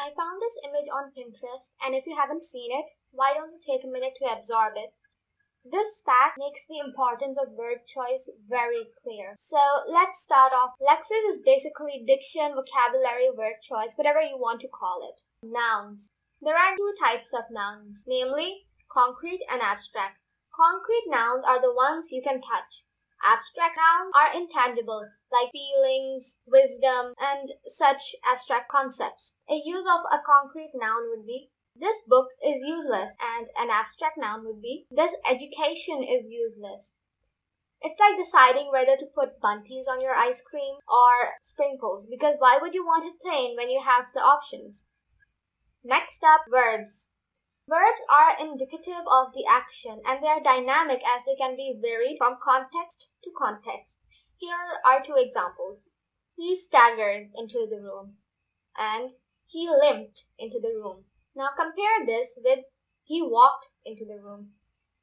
I found this image on Pinterest, and if you haven't seen it, why don't you take a minute to absorb it? This fact makes the importance of verb choice very clear. So let's start off. Lexis is basically diction, vocabulary, word choice, whatever you want to call it. Nouns. There are two types of nouns, namely concrete and abstract. Concrete nouns are the ones you can touch. Abstract nouns are intangible, like feelings, wisdom, and such abstract concepts. A use of a concrete noun would be, this book is useless, and an abstract noun would be, this education is useless. It's like deciding whether to put bunties on your ice cream or sprinkles, because why would you want it plain when you have the options? Next up, verbs. Verbs are indicative of the action, and they are dynamic as they can be varied from context to context. Here are two examples. He staggered into the room, and he limped into the room. Now compare this with he walked into the room.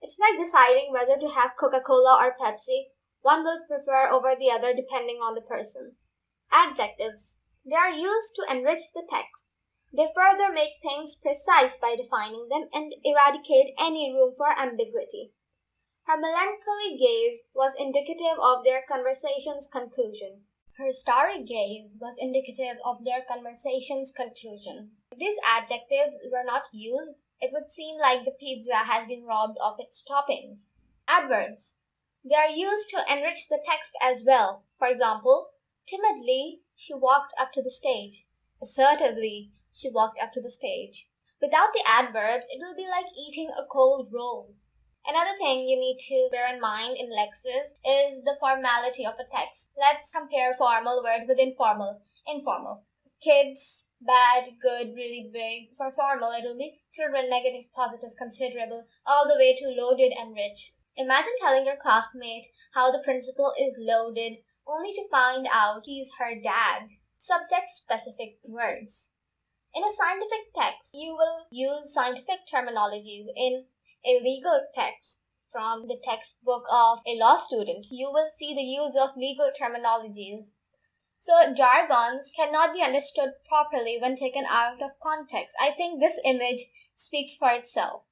It's like deciding whether to have Coca-Cola or Pepsi. One will prefer over the other depending on the person. Adjectives. They are used to enrich the text. They further make things precise by defining them and eradicate any room for ambiguity. Her melancholy gaze was indicative of their conversation's conclusion. Her starry gaze was indicative of their conversation's conclusion. If these adjectives were not used, it would seem like the pizza has been robbed of its toppings. Adverbs. They are used to enrich the text as well. For example, timidly, she walked up to the stage. Assertively, she walked up to the stage. Without the adverbs, it will be like eating a cold roll. Another thing you need to bear in mind in Lexis is the formality of a text. Let's compare formal words with informal. Informal. Kids, bad, good, really big. For formal, it will be children, negative, positive, considerable, all the way to loaded and rich. Imagine telling your classmate how the principal is loaded, only to find out he's her dad. Subject-specific words. In a scientific text, you will use scientific terminologies. In a legal text from the textbook of a law student, you will see the use of legal terminologies. So jargons cannot be understood properly when taken out of context. I think this image speaks for itself.